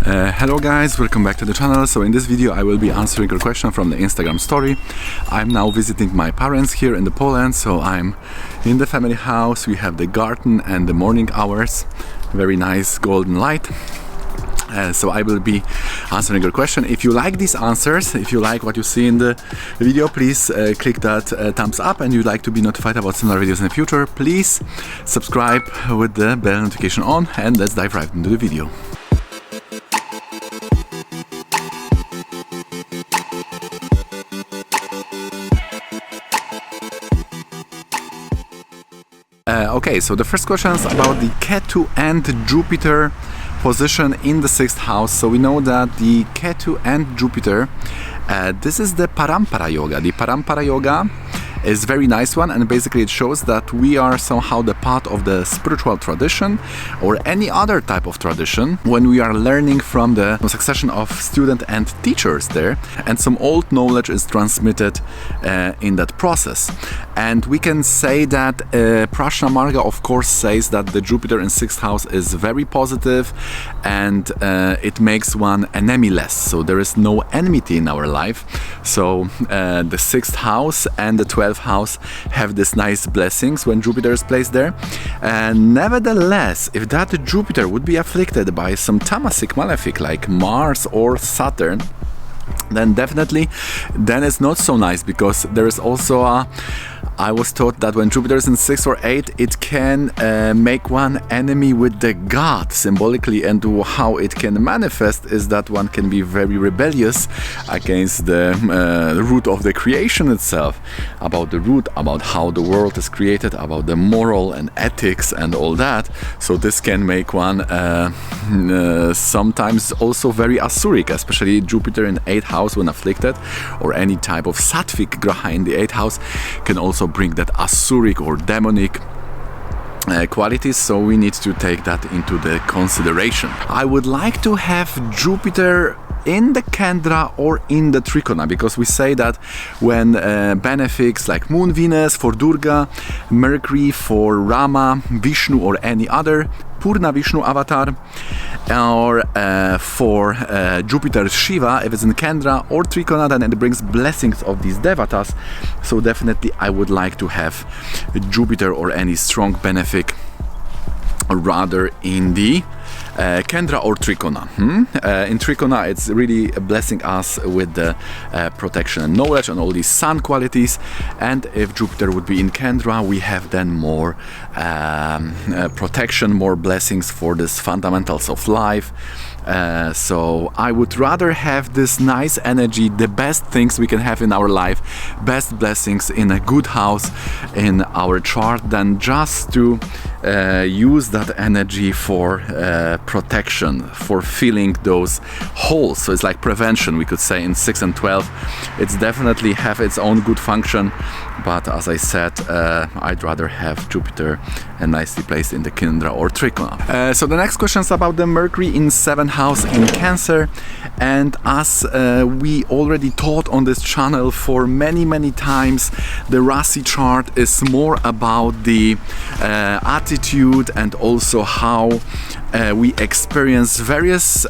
Hello guys, welcome back to the channel. So in this video I will be answering a question from the Instagram story. I'm now visiting my parents here in the Poland, so I'm in the family house. We have the garden and the morning hours, very nice golden light. So I will be answering your question. If you like these answers, if you like what you see in the video, please click that thumbs up, and you'd like to be notified about similar videos in the future, please subscribe with the bell notification on, and let's dive right into the video. Okay, so the first question is about the Ketu and Jupiter position in the 6th house. So we know that the Ketu and Jupiter, this is the Parampara Yoga. The Parampara Yoga is a very nice one, and basically it shows that we are somehow the part of the spiritual tradition or any other type of tradition when we are learning from the succession of students and teachers there, and some old knowledge is transmitted in that process. And we can say that Prashna Marga of course says that the Jupiter in 6th house is very positive, and it makes one enemy-less, so there is no enmity in our life. So the 6th house and the 12th house have this nice blessings when Jupiter is placed there. And nevertheless, if that Jupiter would be afflicted by some tamasic malefic like Mars or Saturn, then definitely it's not so nice, because there is also I was taught that when Jupiter is in 6 or 8, it can make one enemy with the god symbolically, and how it can manifest is that one can be very rebellious against the root of the creation itself, about the root, about how the world is created, about the moral and ethics and all that. So this can make one sometimes also very Asuric, especially Jupiter in 8th house when afflicted, or any type of Sattvic graha in the 8th house can also bring that Asuric or demonic qualities, so we need to take that into the consideration. I would like to have Jupiter in the Kendra or in the Trikona, because we say that when benefics like Moon Venus for Durga, Mercury for Rama, Vishnu or any other Purna Vishnu avatar, or for Jupiter Shiva, if it's in Kendra or Trikona, then it brings blessings of these devatas. So definitely I would like to have Jupiter or any strong benefic rather in the Kendra or Trikona. In Trikona it's really blessing us with the protection and knowledge and all these sun qualities, and if Jupiter would be in Kendra, we have then more protection, more blessings for these fundamentals of life. So I would rather have this nice energy, the best things we can have in our life, best blessings in a good house in our chart, than just to use that energy for protection, for filling those holes. So it's like prevention, we could say, in 6 and 12. It's definitely have its own good function, but as I said, I'd rather have Jupiter nicely placed in the Kendra or Trikona. So the next question is about the Mercury in 7th house in Cancer, and as we already taught on this channel for many times, the Rasi chart is more about the attitude and also how we experience various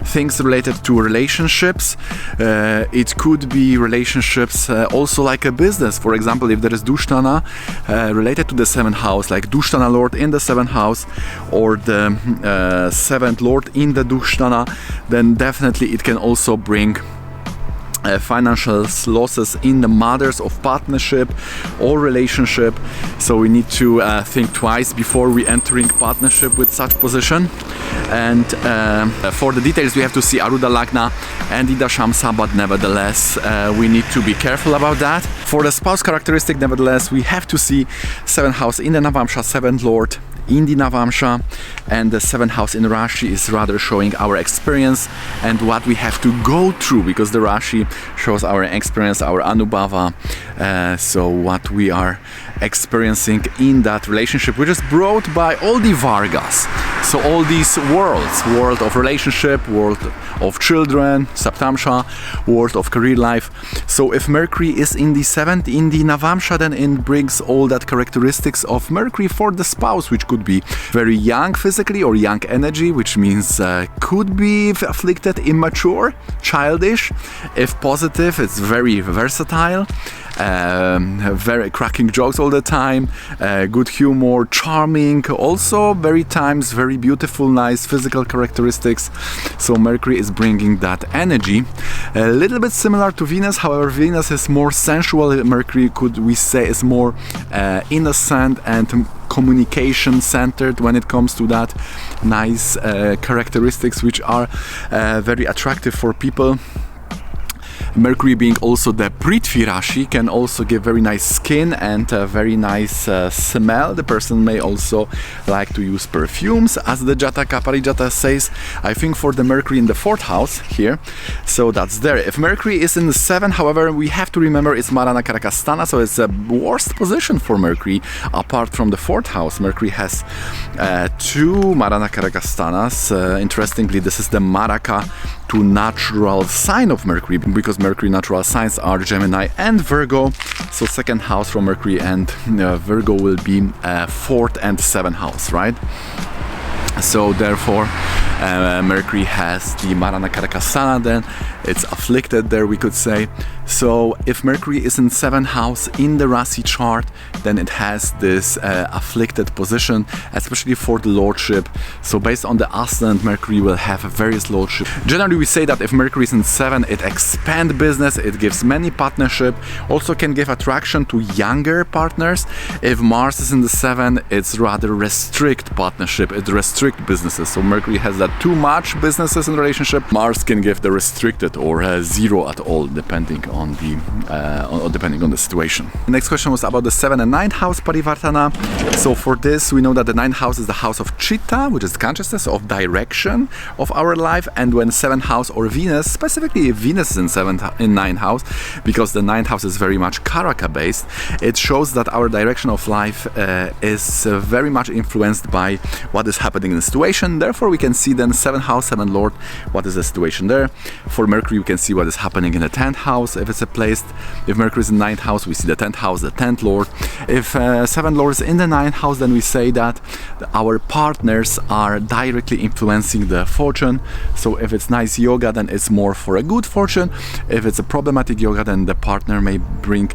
things related to relationships. It could be relationships also like a business. For example, if there is Dushtana related to the 7th house, like Dushtana Lord in the 7th house, or the 7th Lord in the Dushtana, then definitely it can also bring financial losses in the matters of partnership or relationship. So we need to think twice before we entering partnership with such position. And for the details we have to see Aruda Lagna and Ida Shamsa, but nevertheless we need to be careful about that. For the spouse characteristic, nevertheless, we have to see 7th house in the Navamsha, 7th Lord in the Navamsha, and the 7th house in Rashi is rather showing our experience and what we have to go through, because the Rashi shows our experience, our Anubhava, so what we are experiencing in that relationship, which is brought by all the Vargas. So all these worlds, world of relationship, world of children, Saptamsha, world of career life. So if Mercury is in the 7th, in the Navamsha, then it brings all that characteristics of Mercury for the spouse, which could be very young physically or young energy, which means could be afflicted, immature, childish. If positive, it's very versatile. Very cracking jokes all the time, good humor, charming, also very times very beautiful, nice physical characteristics. So Mercury is bringing that energy, a little bit similar to Venus. However, Venus is more sensual. Mercury, could we say, is more innocent and communication centered when it comes to that nice characteristics which are very attractive for people. Mercury being also the Prithvi Rashi can also give very nice skin and a very nice smell. The person may also like to use perfumes, as the Jataka Parijata says. I think for the Mercury in the 4th house here, so that's there. If Mercury is in the 7th, however, we have to remember it's Marana Karakastana, so it's a worst position for Mercury apart from the 4th house. Mercury has 2 Marana Karakastanas. Interestingly, this is the Maraka to natural sign of Mercury, because Mercury natural signs are Gemini and Virgo. So 2nd house from Mercury and Virgo will be 4th and 7th house, right? So therefore Mercury has the Marana Karakasana, then it's afflicted there, we could say. So if Mercury is in 7th house in the Rasi chart, then it has this afflicted position, especially for the lordship. So based on the ascendant, Mercury will have various lordship. Generally we say that if Mercury is in 7, it expands business, it gives many partnership, also can give attraction to younger partners. If Mars is in the 7, it's rather restrict partnership, it restrict businesses. So Mercury has that too much businesses in relationship. Mars can give the restricted or zero at all, depending on the situation. The next question was about the 7th and 9th house parivartana. So for this, we know that the 9th house is the house of chitta, which is consciousness of direction of our life. And when 7th house or Venus, specifically if Venus is in 9th house, because the 9th house is very much Karaka based, it shows that our direction of life is very much influenced by what is happening in the situation. Therefore, we can see then 7th house, 7th lord, what is the situation there. For Mercury, we can see what is happening in the 10th house. If it's placed, if Mercury is in 9th house, we see the 10th house, the 10th lord. If 7th lord is in the 9th house, then we say that our partners are directly influencing the fortune. So if it's nice yoga, then it's more for a good fortune. If it's a problematic yoga, then the partner may bring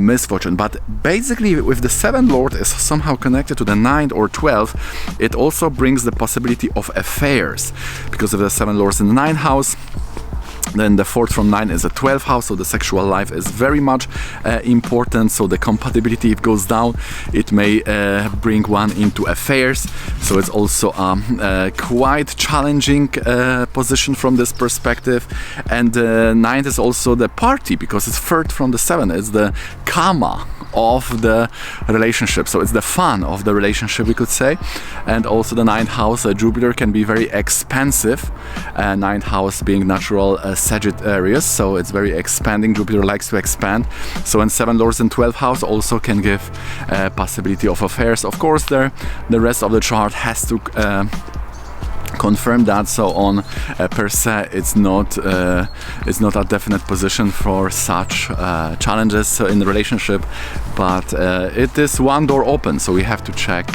misfortune. But basically, if the 7th lord is somehow connected to the 9th or 12th, it also brings the possibility of affairs, because if the 7th lord is in the 9th house, then the 4th from 9 is the 12th house, so the sexual life is very much important. So the compatibility, if it goes down, it may bring one into affairs. So it's also a quite challenging position from this perspective. And 9th is also the party, because it's 3rd from the 7th. It's the kama of the relationship, so it's the fun of the relationship, we could say. And also the 9th house, Jupiter, can be very expansive, 9th house being natural Sagittarius, so it's very expanding. Jupiter likes to expand. So when 7 lords in 12th house also can give possibility of affairs. Of course, the rest of the chart has to confirm that. So on per se, it's not a definite position for such challenges in the relationship, but it is one door open, so we have to check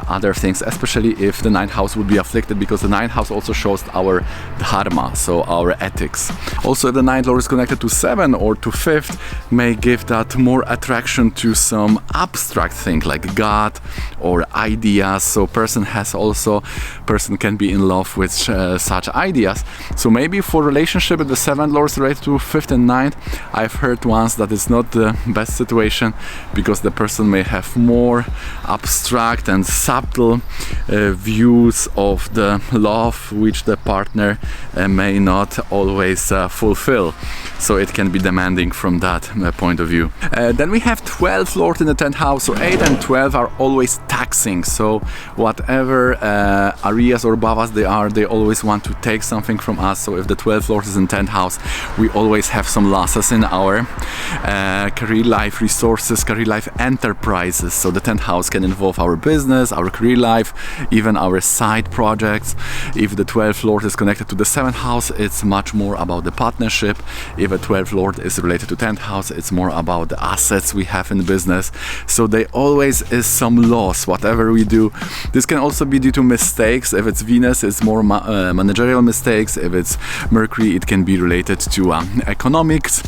other things, especially if the 9th house would be afflicted, because the 9th house also shows our dharma, so our ethics. Also, if the 9th lord is connected to 7 or to 5th, may give that more attraction to some abstract thing like God or ideas. So person can be in love with such ideas. So maybe for relationship with the 7th lord is related to 5th and 9th, I've heard once that it's not the best situation, because the person may have more abstract and subtle views of the love, which the partner may not always fulfill. So it can be demanding from that point of view. Then we have 12th lord in the 10th house. So 8 and 12 are always taxing. So whatever areas or bhavas they always want to take something from us. So if the 12th lord is in 10th house, we always have some losses in our career life resources, career life enterprises. So the 10th house can involve our business, business, our career life, even our side projects. If the 12th Lord is connected to the 7th house, it's much more about the partnership. If a 12th Lord is related to 10th house, it's more about the assets we have in business. So there always is some loss, whatever we do. This can also be due to mistakes. If it's Venus, it's more managerial mistakes. If it's Mercury, it can be related to economics.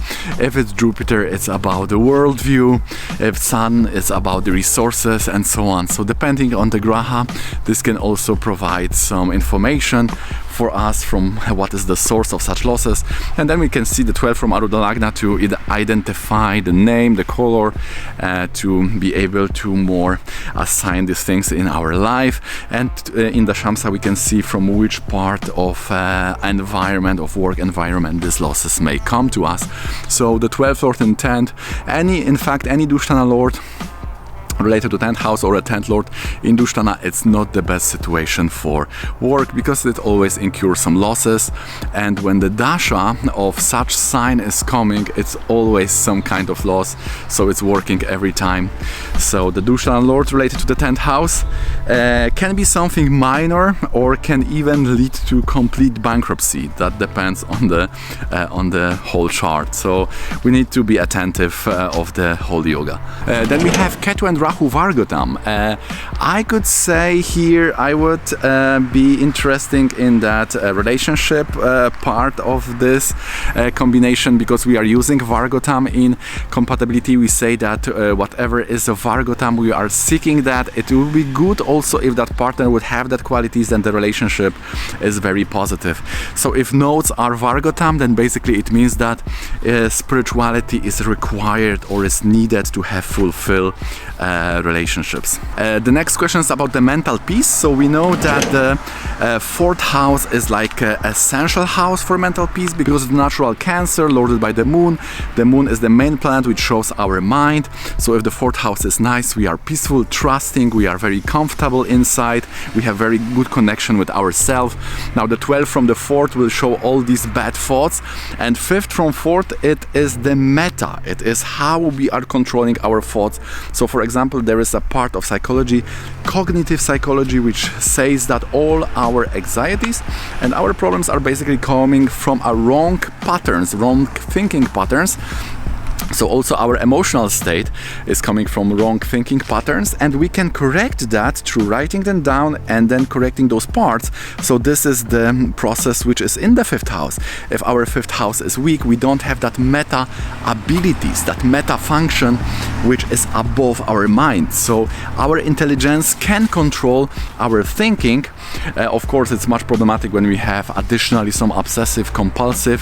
If it's Jupiter, it's about the worldview. If Sun, it's about the resources and so on. So depending on the graha, this can also provide some information for us from what is the source of such losses. And then we can see the 12 from Arudha Lagna to identify the name, the color, to be able to more assign these things in our life. And in the Shamsa we can see from which part of environment, of work environment, these losses may come to us. So the 12th Lord and 10th, in fact any Dushtana Lord related to 10th house or a 10th Lord in Dushtana, it's not the best situation for work because it always incurs some losses, and when the dasha of such sign is coming, it's always some kind of loss, so it's working every time. So the Dushtana Lord related to the 10th house can be something minor or can even lead to complete bankruptcy. That depends on the whole chart, so we need to be attentive of the whole yoga. Then we have Ketu and Rahu Vargotham. I could say here I would be interested in that relationship part of this combination, because we are using Vargotham in compatibility. We say that whatever is a Vargotham, we are seeking that. It will be good also if that partner would have that qualities, then the relationship is very positive. So if nodes are Vargotham, then basically it means that spirituality is required or is needed to have fulfill relationships. The next question is about the mental peace. So we know that the 4th house is like an essential house for mental peace because of the natural Cancer lorded by the moon. The moon is the main planet which shows our mind. So if the 4th house is nice, we are peaceful, trusting, we are very comfortable inside, we have very good connection with ourselves. Now the 12th from the 4th will show all these bad thoughts, and 5th from 4th, it is the meta. It is how we are controlling our thoughts. So for example, there is a part of psychology, cognitive psychology, which says that all our anxieties and our problems are basically coming from a wrong patterns, wrong thinking patterns. So also our emotional state is coming from wrong thinking patterns, and we can correct that through writing them down and then correcting those parts. So this is the process which is in the 5th house. If our 5th house is weak, we don't have that meta abilities, that meta function which is above our mind. So our intelligence can control our thinking. Of course, it's much problematic when we have additionally some obsessive compulsive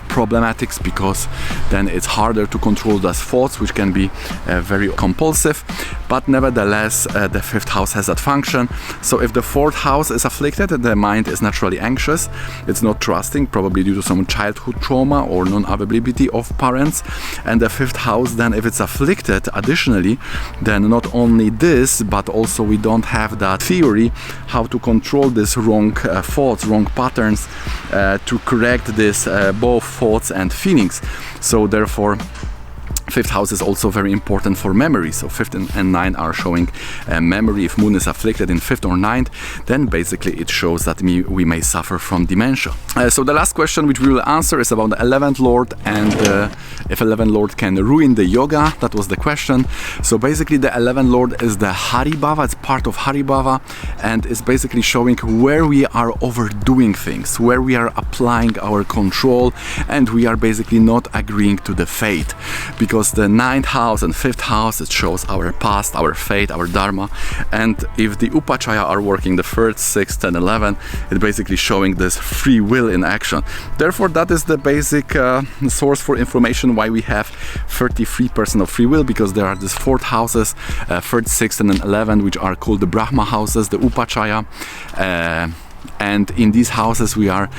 problematics, because then it's harder to control those thoughts, which can be very compulsive. But nevertheless, the 5th house has that function. So if the 4th house is afflicted, the mind is naturally anxious. It's not trusting, probably due to some childhood trauma or non-availability of parents. And the 5th house, then if it's afflicted additionally, then not only this, but also we don't have that theory how to control these wrong thoughts, wrong patterns, to correct this both thoughts and feelings. So therefore 5th house is also very important for memory. So 5th and 9th are showing memory. If moon is afflicted in 5th or 9th, then basically it shows that we may suffer from dementia. So the last question which we will answer is about the 11th Lord, and if 11th Lord can ruin the yoga. That was the question. So basically the 11th Lord is the Haribhava, it's part of Haribhava, and is basically showing where we are overdoing things, where we are applying our control, and we are basically not agreeing to the fate. Because the 9th house and 5th house, it shows our past, our fate, our dharma. And if the upachaya are working the 3rd, 6th and 11th, it's basically showing this free will in action. Therefore, that is the basic source for information why we have 33% of free will, because there are these 4th houses, 3rd, 6th and 11th, which are called the Brahma houses, the upachaya. and in these houses we are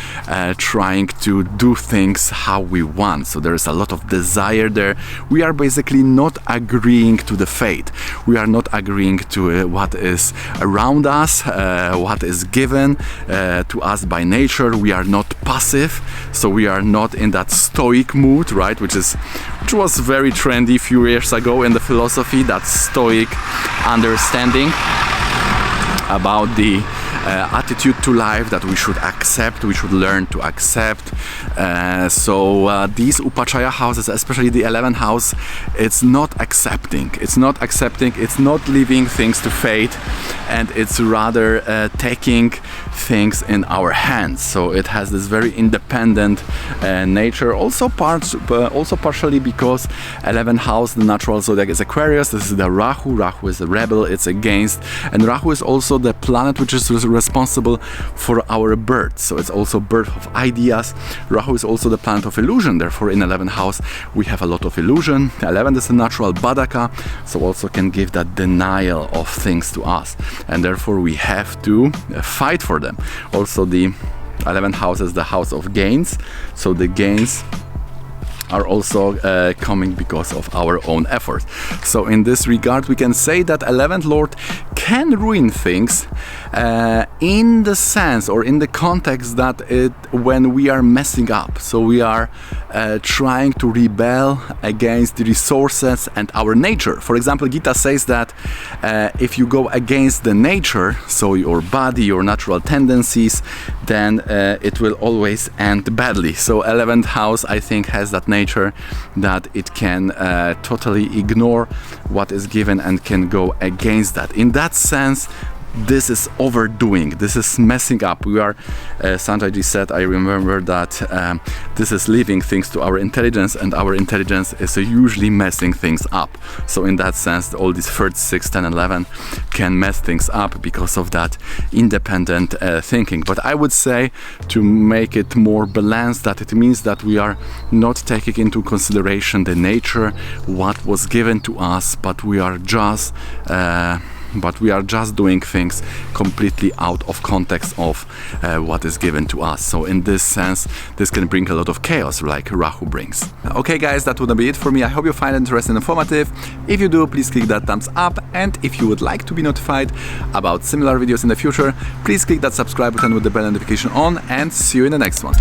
trying to do things how we want. So there is a lot of desire there. We are basically not agreeing to the fate. We are not agreeing to what is around us, what is given to us by nature. We are not passive, so we are not in that stoic mood, right, which was very trendy a few years ago in the philosophy, that stoic understanding about the attitude to life that we should accept, we should learn to accept. So these Upachaya houses, especially the 11th house, it's not accepting, it's not leaving things to fate, and it's rather taking things in our hands. So it has this very independent nature, also partially because 11th house, the natural zodiac, is Aquarius. This is the Rahu. Rahu is a rebel, it's against, and Rahu is also the planet which is responsible for our birth. So it's also birth of ideas. Rahu is also the planet of illusion. Therefore, in 11th house, we have a lot of illusion. 11th is a natural badaka, so also can give that denial of things to us. And therefore, we have to fight for them. Also, the 11th house is the house of gains. So the gains are also coming because of our own effort. So in this regard, we can say that 11th Lord can ruin things in the sense or in the context that when we are messing up. So we are trying to rebel against the resources and our nature. For example, Gita says that if you go against the nature, so your body, your natural tendencies, then it will always end badly. So 11th house, I think, has that nature that it can totally ignore what is given and can go against that. In that sense, this is overdoing, this is messing up. We are, Sanjayji said, I remember that this is leaving things to our intelligence, and our intelligence is usually messing things up. So in that sense, all these 3rd, 6th, 10, 11 can mess things up because of that independent thinking. But I would say, to make it more balanced, that it means that we are not taking into consideration the nature, what was given to us, but we are just doing things completely out of context of what is given to us. So in this sense, this can bring a lot of chaos, like Rahu brings. Okay guys, that would be it for me. I hope you find it interesting and informative. If you do, please click that thumbs up, and if you would like to be notified about similar videos in the future, please click that subscribe button with the bell notification on, and see you in the next one.